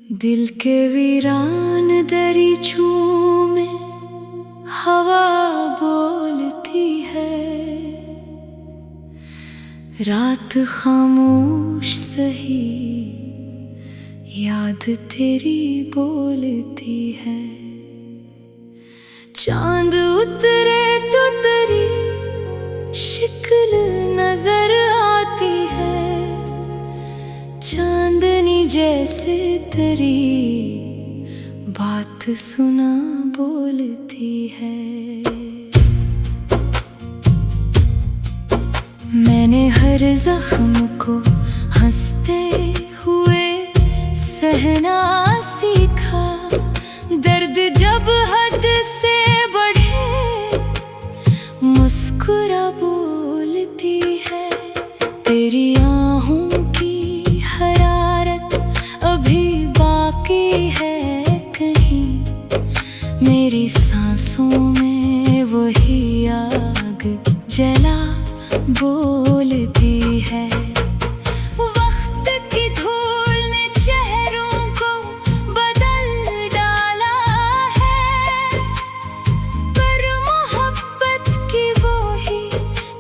दिल के वीरान दरीचों में हवा बोलती है। रात खामोश सही, याद तेरी बोलती है। चांद उतरे तो तेरी शिक्ल नजर आती है। चांदनी जैसे तेरी बात सुना बोलती है। मैंने हर जख्म को हंसते हुए सहना सीखा। दर्द जब हद से बढ़े मुस्कुरा बोलती है। तेरी आहों की हरारत अभी बाकी है कहीं। मेरी सांसों में वही आग जला बोलती है। वक्त की धूल ने चेहरों को बदल डाला है, पर मोहब्बत की वो ही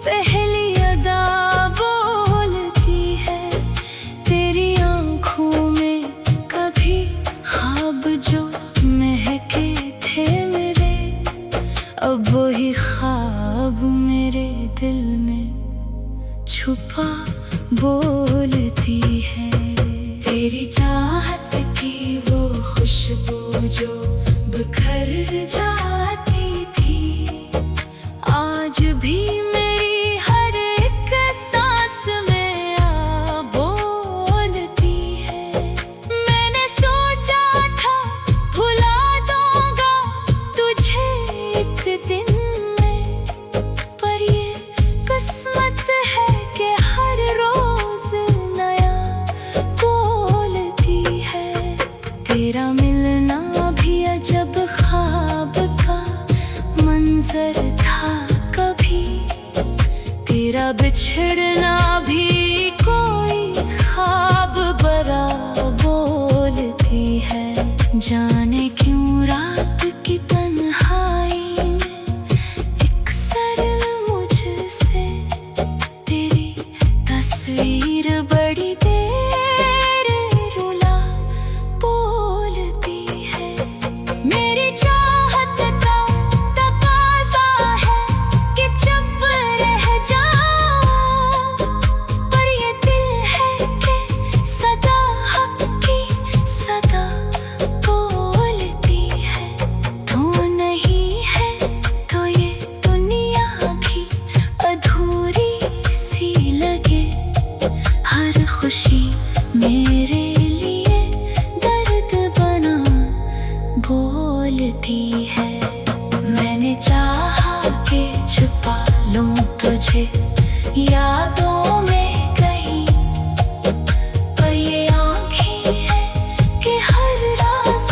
पहली अदा बोलती है। तेरी आंखों में कभी ख्वाब जो महके थे मेरे, अब वही ख्वाब मेरे दिल में छुपा बोलती है। तेरी चाहत की वो खुशबू जो बिखर जाती थी, आज भी मेरी हर एक सांस में आ बोलती है। मैंने सोचा था भुला दूंगा तुझे एक दिन में, पर ये किस्मत है कि हर रोज नया बोलती है। तेरा मिलना भी अजब ख्वाब का मंजर था कभी, तेरा बिछड़ना भी कोई ख्वाब बरा बोलती है। जाने क्यों रात की तन्हाई में एक सरल मुझसे तेरी तस्वीर बड़ी देर रुला बोलती है। मेरी चाहत का तकाज़ा है कि चुप रह जाऊं, पर ये दिल है कि सदा हक की सदा बोलती है। तू नहीं है तो ये दुनिया भी अधूरी सी लगे। हर खुशी मेरे लिए दर्द बना बोलती है। मैंने चाहा कि छुपा लूं तुझे यादों में कहीं, पर ये आँखें हैं कि हर राज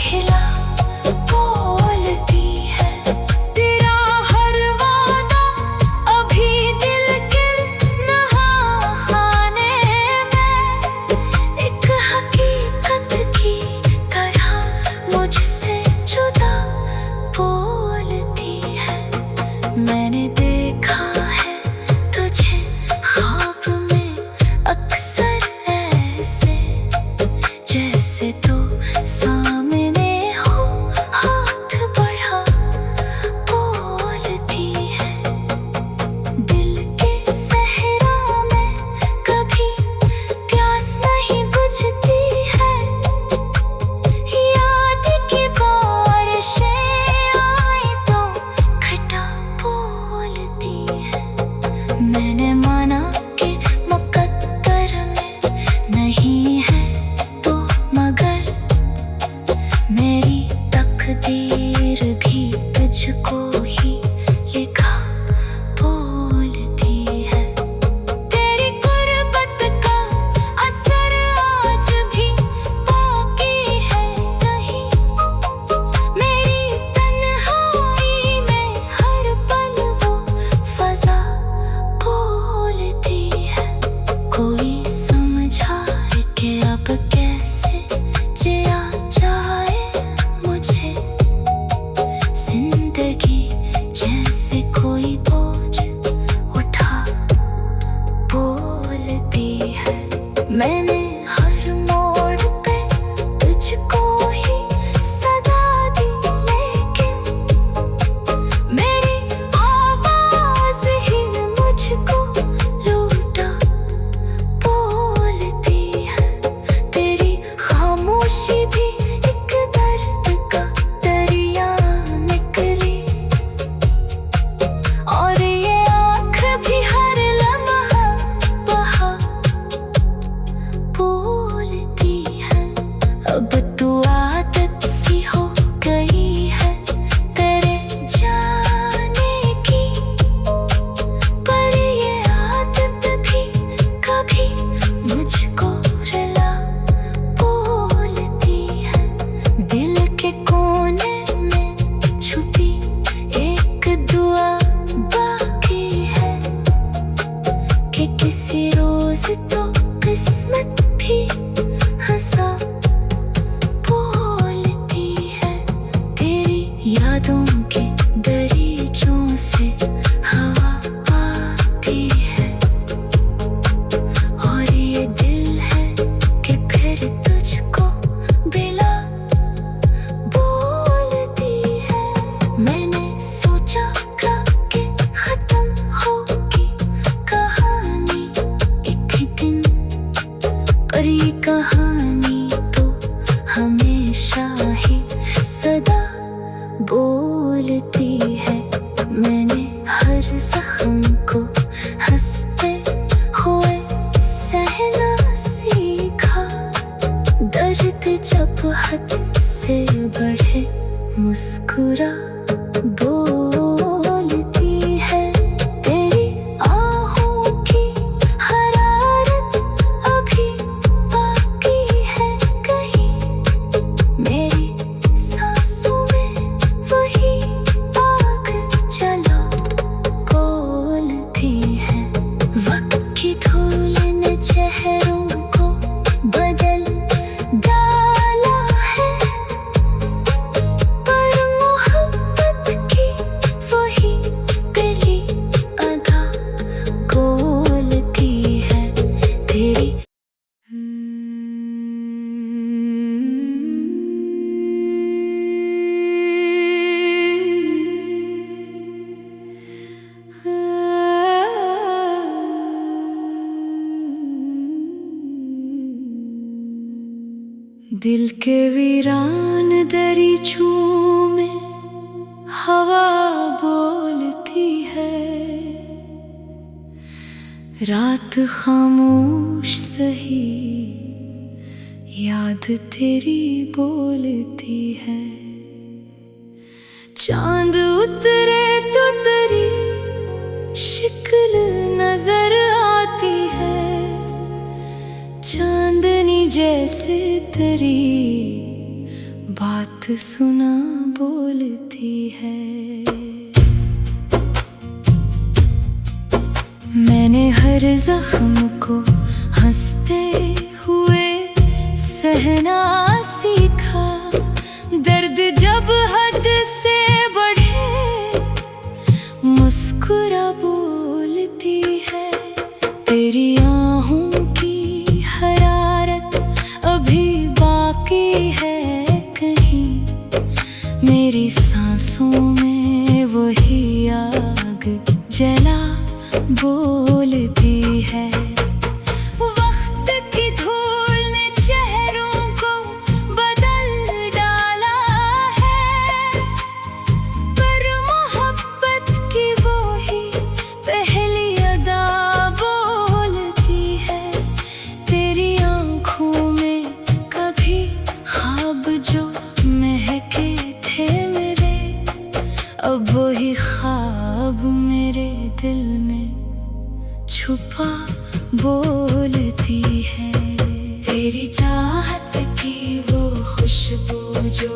खिला बोलती है। तेरा हर वादा अभी दिल के नहाखाने में एक हकीकत की तरह मुझसे जुदा बोलती है। मैंने देखा है तुझे ख्वाब में अक्सर ऐसे, जैसे तो सामने हो हाथ बढ़ा बोलती है। दिल के सहरा में कभी प्यास नहीं बुझती है। याद की बारिशें आई तो खटा बोलती है। मैंने माना कि मुकद्दर में नहीं है तो मगर मेरी तकदीर भी तुझको ही लिखा बोलती है। तेरी गुर्बत का असर आज भी बाकी है कहीं। मेरी तन्हाई में हर पल वो फजा बोलती है। कोई समझा के मैंने हर मोड़ पे तुझको ही सदा दी, लेकिन मेरी आवाज ही मुझको लौटा बोलती है। तेरी खामोशी भी एक दर्द का दरिया निकली, और ये आँख भी हर लम्हा बहा बोलती है। अब तू आदत सी हो गई है तेरे जाने की, पर ये आदत भी कभी मुझको रुला बोलती है। दिल के कोने में छुपी एक दुआ बाकी है कि किसी रोज तो किस्मत भी हंसा बोलती है। तेरी यादों के दरीचों से हवा आती है, और ये दिल है कि फिर तुझको बिला बोलती है। मैंने सोचा था कि खत्म होगी कहानी एक दिन, पर ये कहानी तो हमेशा ही सदा बोलती है। मैंने हर जख्म को हंसते हुए सहना सीखा, दर्द जब हद से बढ़े मुस्कुरा बोलती है। तेरी आहों की हरारत अभी बाकी है कहीं, मेरी सांसों में वही आग जला बोलती है। वक्त की धूल ने चेहरों को बदल डाला है, पर मोहब्बत की वही दिली अदा बोलती है। तेरी दिल के वीरान दरीचों में हवा बोलती है। रात खामोश सही, याद तेरी बोलती है। चांद उतरे तो तेरी शिक्ल नजर आती है, चांदनी जैसे तेरी बात सुना बोलती है। मैंने हर जख्म को हंसते हुए सहना सीखा, दर्द जब हद से बढ़े मुस्कुरा बोलती है। तेरी आहों की हरारत अभी बाकी है कहीं, मेरी सांसों में वही आग जला बोलती है। वक्त की धूल ने चेहरों को बदल डाला है, पर मोहब्बत की वही पहली अदा बोलती है। तेरी आँखों में कभी ख्वाब जो महके थे मेरे, अब वही ख्वाब मेरे दिल में छुपा बोलती है। तेरी चाहत की वो खुशबू जो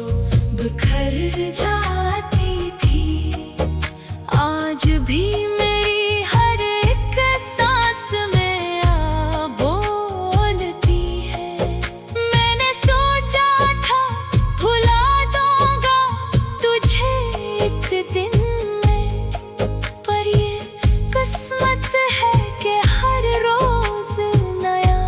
बिखर जाती थी, आज भी मेरी हर एक सांस में आ बोलती है। मैंने सोचा था भुला दूंगा तुझे एक दिन में, पर ये किस्मत है कि हर रोज नया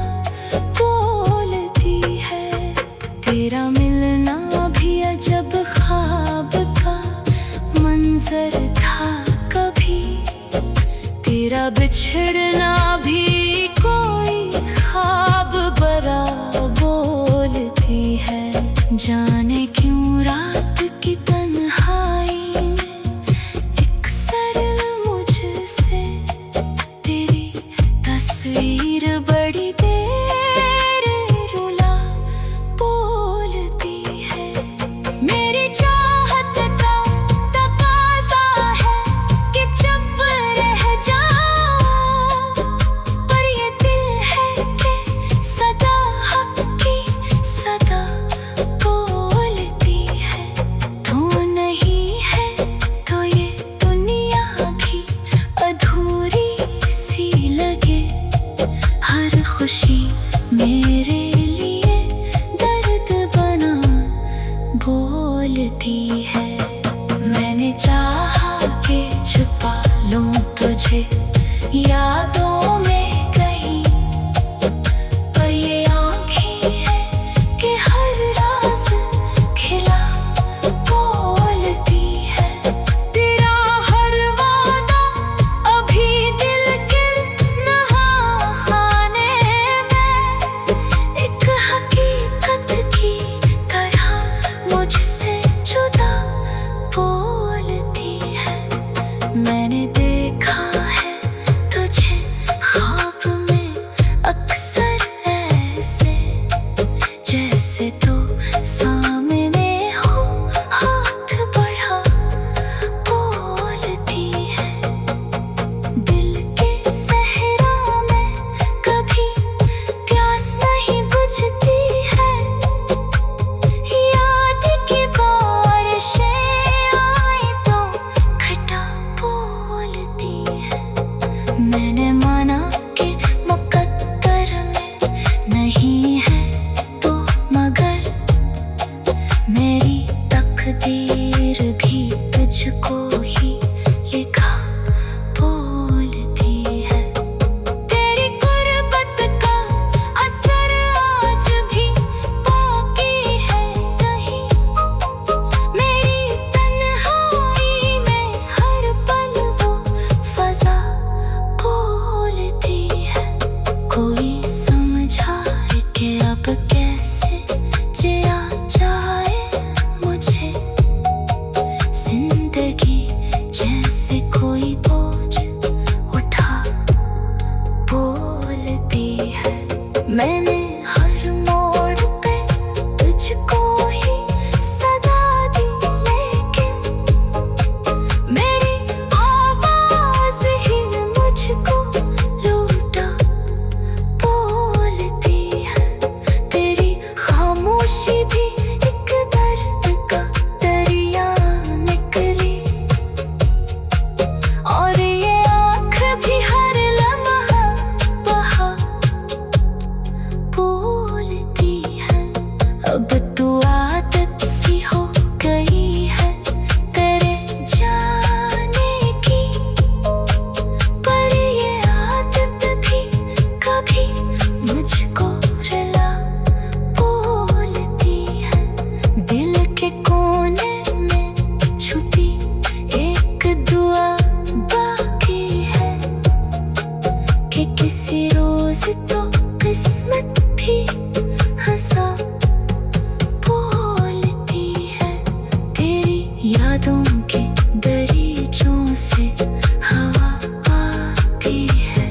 मेरे लिए दर्द बना बोलती है। मैंने चाहा कि छुपा लूं तुझे यादों में कहीं, पर ये आँखें हैं कि हर राज खिला बोलती है। तेरा हर वादा अभी दिल के नहाने में एक हकीकत की तरह मुझसे जुदा बोलती है। मैंने देखा है तुझे ख्वाब में अक्सर ऐसे, जैसे तो सामने हो हाथ बढ़ा बोलती है। दिल के सहरा में कभी प्यास नहीं बुझती है, याद की बारिशें आए तो खटा बोलती है। मैंने माना कि मुकद्दर में नहीं है तो मगर मेरी तकदीर भी तुझको ही लिखा बोलती है। तेरी गुर्बत का असर आज भी बाकी है कहीं, मेरी तन्हाई में हर पल वो फजा बोलती है। कोई समझाए कि अब कैसे जिया जाए मुझे, जिंदगी जैसे कोई बोझ उठा बोलती है। मैंने हर मोड़ पे तुझको ही सदा दी, लेकिन मेरी आवाज ही मुझको लूटा बोलती है। तेरी खामोशी भी एक दर्द का दरिया निकली, और ये आँख भी हर लम्हा बहा बोलती है। अब तू आदत सी हो गई है तेरे जाने की, पर ये आदत भी कभी मुझको रुला बोलती है। दिल के कोने में छुपी एक दुआ बाकी है कि किसी रोज तो किस्मत भी हंसा बोलती है। तेरी यादों के दरीचों से हवा आती है,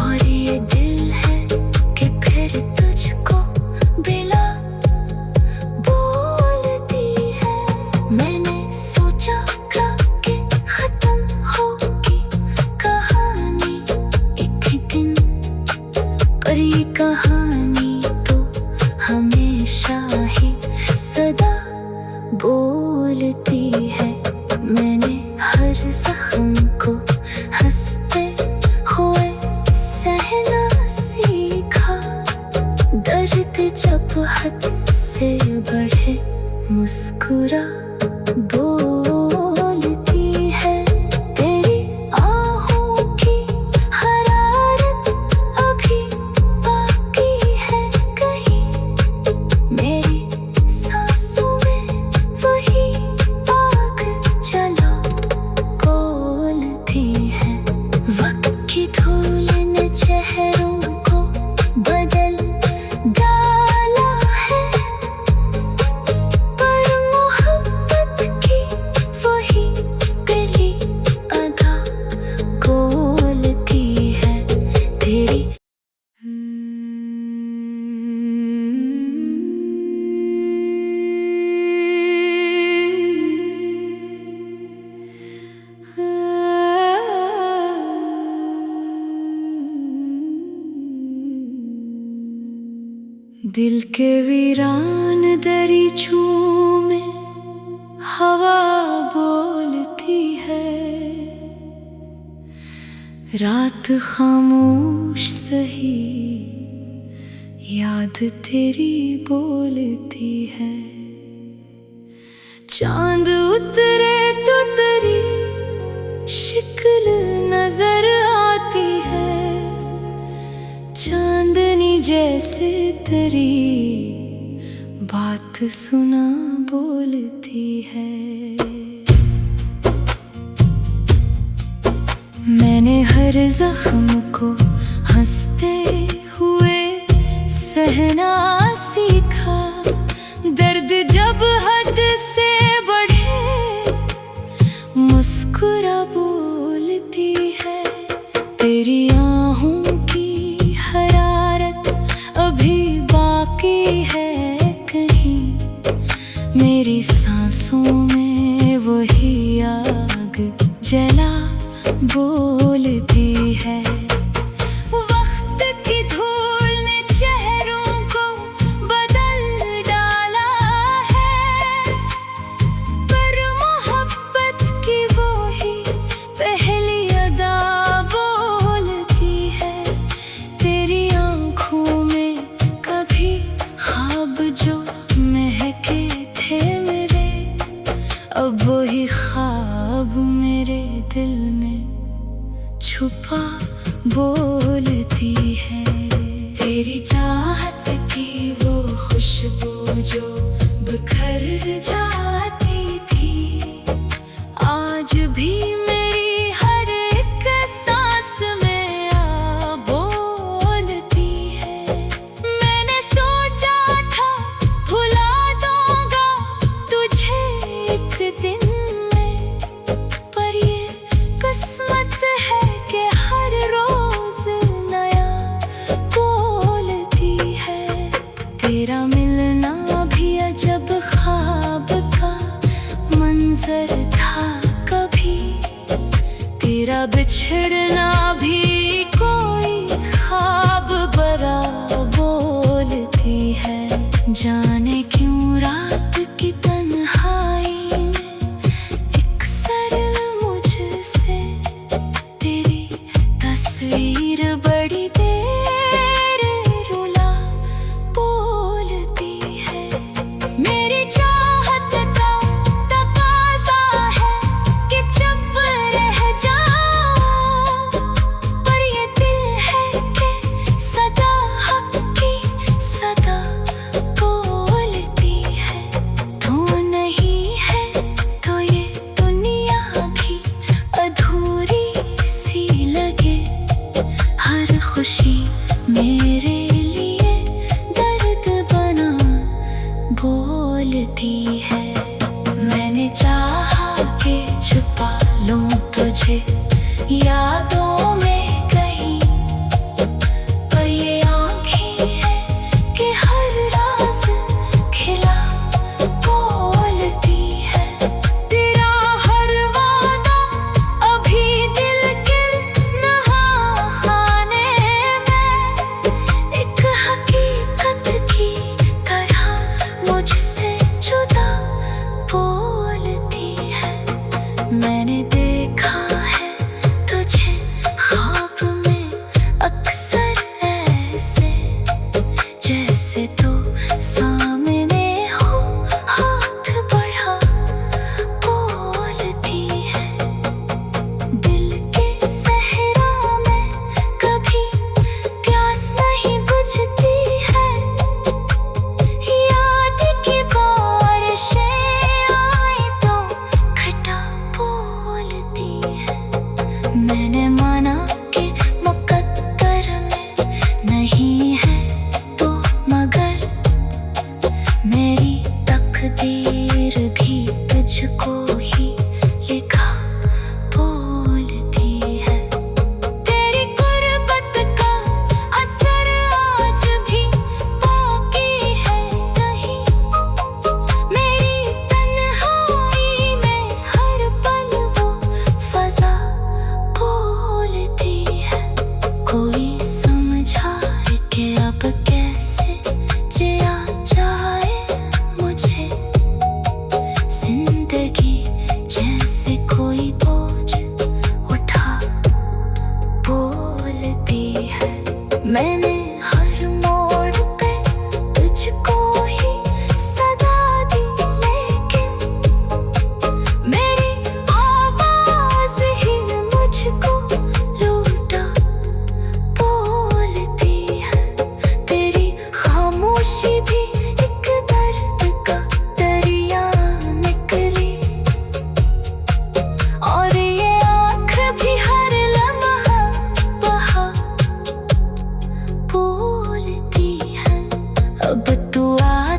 और ये दिल है कि फिर तुझको बिला बोलती है। मैंने सोचा था कि खत्म होगी कहानी एक दिन, पर ये कहानी तो हमेशा ही सदा बोलती है। मैंने हर जख्म को हंसते हुए सहना सीखा, दर्द जब हद से बढ़े मुस्कुरा बोलती है। तेरी आहों की हरारत अभी बाकी है कहीं, मेरी सांसों में वही आग जला बोलती है। वक्त की धूल ने चेहरों को बदल डाला है, पर मोहब्बत की वही पहली अदा बोलती है। तेरी दिल के वीरान दरीचों में हवा बोलती है, रात खामोश सही याद तेरी बोलती है। चांद उतरे तो तेरी शक्ल नजर आती है, चांदनी जैसे तेरी बात सुना बोलती है। मैंने हर जख्म को हंसते हुए सहना सीखा, दर्द जब हद से बढ़े मुस्कुरा बोलती है। तेरी आहों की हरारत अभी बाकी है कहीं, मेरी सांसों में वही आग जला बोलती है। वक्त की धूल ने चेहरों को बदल डाला है, पर मोहब्बत की वो ही पहली अदा बोलती है। तेरी आंखों में कभी ख्वाब जो महके थे मेरे, अब वही ख्वाब मेरे दिल में छुपा बोलती है। तेरी चाहत की वो खुशबू जो बिखर जाती थी, आज भी मेरी हर एक सांस में आ बोलती है। मैंने सोचा था भुला दूंगा तुझे एक दिन में, पर ये किस्मत है कि हर रोज नया बोलती है। तेरा मिलना भी अजब ख्वाब अब तू आ